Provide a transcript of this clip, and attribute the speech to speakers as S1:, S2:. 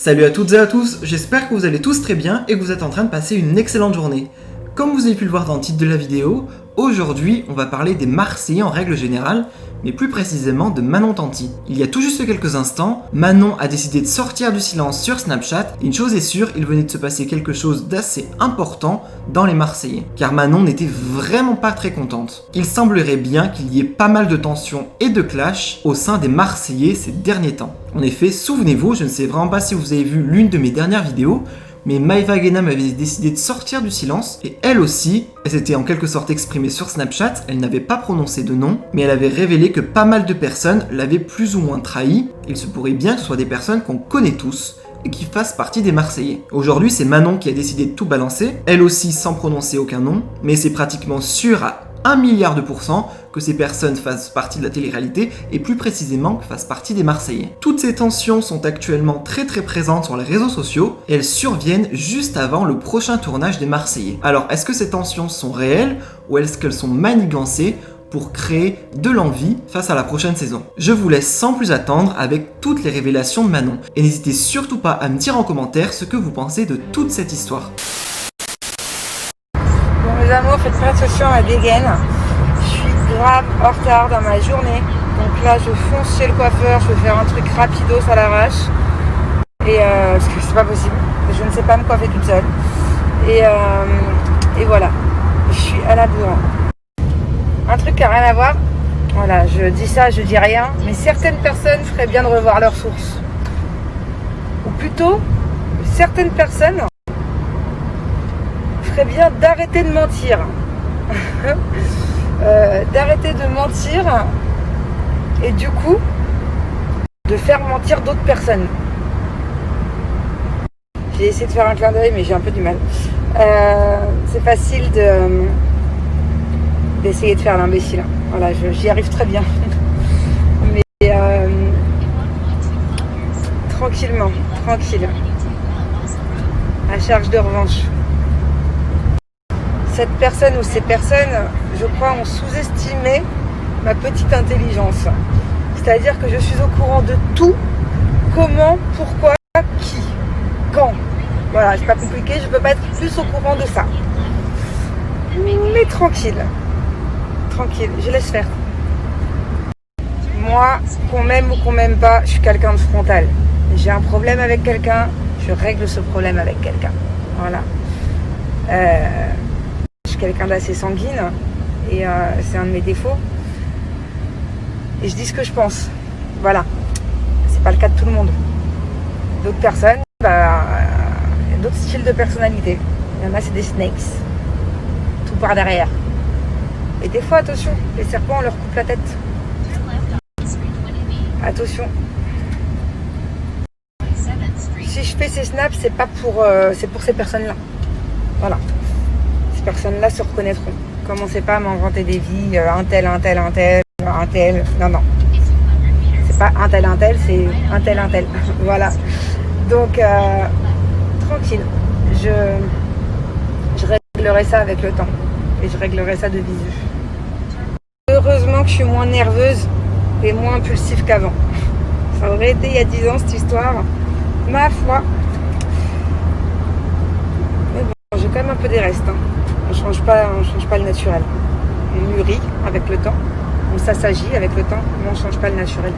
S1: Salut à toutes et à tous, j'espère que vous allez tous très bien et que vous êtes en train de passer une excellente journée. Comme vous avez pu le voir dans le titre de la vidéo, aujourd'hui on va parler des Marseillais en règle générale, mais plus précisément de Manon Tanti. Il y a tout juste quelques instants, Manon a décidé de sortir du silence sur Snapchat, et une chose est sûre, il venait de se passer quelque chose d'assez important dans les Marseillais, car Manon n'était vraiment pas très contente. Il semblerait bien qu'il y ait pas mal de tensions et de clashs au sein des Marseillais ces derniers temps. En effet, souvenez-vous, je ne sais vraiment pas si vous avez vu l'une de mes dernières vidéos, mais Maëva Guénam avait décidé de sortir du silence, et elle aussi, elle s'était en quelque sorte exprimée sur Snapchat, elle n'avait pas prononcé de nom, mais elle avait révélé que pas mal de personnes l'avaient plus ou moins trahi. Il se pourrait bien que ce soit des personnes qu'on connaît tous, et qui fassent partie des Marseillais. Aujourd'hui, c'est Manon qui a décidé de tout balancer, elle aussi sans prononcer aucun nom, mais c'est pratiquement sûr à 1 milliard de pourcents que ces personnes fassent partie de la télé-réalité et plus précisément que fassent partie des Marseillais. Toutes ces tensions sont actuellement très présentes sur les réseaux sociaux et elles surviennent juste avant le prochain tournage des Marseillais. Alors, est-ce que ces tensions sont réelles ou est-ce qu'elles sont manigancées pour créer de l'envie face à la prochaine saison? Je vous laisse sans plus attendre avec toutes les révélations de Manon et n'hésitez surtout pas à me dire en commentaire ce que vous pensez de toute cette histoire.
S2: Mes amours, faites pas attention à la dégaine. Je suis grave en retard dans ma journée. Donc là, je fonce chez le coiffeur, je vais faire un truc rapidos à l'arrache. Et parce que c'est pas possible. Je ne sais pas me coiffer toute seule. Et voilà. Je suis à la bourre. Un truc qui n'a rien à voir. Voilà, je dis ça, je dis rien. Mais certaines personnes feraient bien de revoir leurs sources. Ou plutôt, certaines personnes bien d'arrêter de mentir. D'arrêter de mentir et du coup de faire mentir d'autres personnes. J'ai essayé de faire un clin d'œil mais j'ai un peu du mal. C'est facile d'essayer de faire l'imbécile. Voilà, j'y arrive très bien. Mais tranquillement, tranquille. À charge de revanche. Cette personne ou ces personnes, je crois, ont sous-estimé ma petite intelligence. C'est-à-dire que je suis au courant de tout, comment, pourquoi, qui, quand. Voilà, c'est pas compliqué, je peux pas être plus au courant de ça. Mais tranquille, tranquille, je laisse faire. Moi, qu'on m'aime ou qu'on m'aime pas, je suis quelqu'un de frontal. J'ai un problème avec quelqu'un, je règle ce problème avec quelqu'un. Voilà. Quelqu'un d'assez sanguine et c'est un de mes défauts et je dis ce que je pense, voilà. C'est pas le cas de tout le monde. D'autres personnes, il y a d'autres styles de personnalité. Il y en a, c'est des snakes, tout par derrière, et des fois attention, les serpents on leur coupe la tête, attention. Si je fais ces snaps, c'est pas pour c'est pour ces personnes là, voilà. Ces personnes-là se reconnaîtront. Commencez pas à m'inventer des vies, un tel. Non. C'est pas un tel, c'est un tel. Voilà. Donc, tranquille. Je réglerai ça avec le temps. Et je réglerai ça de visu. Heureusement que je suis moins nerveuse et moins impulsive qu'avant. Ça aurait été il y a 10 ans cette histoire. Ma foi. Mais bon, j'ai quand même un peu des restes. On change pas le naturel. On mûrit avec le temps, on s'assagit avec le temps, mais on ne change pas le naturel.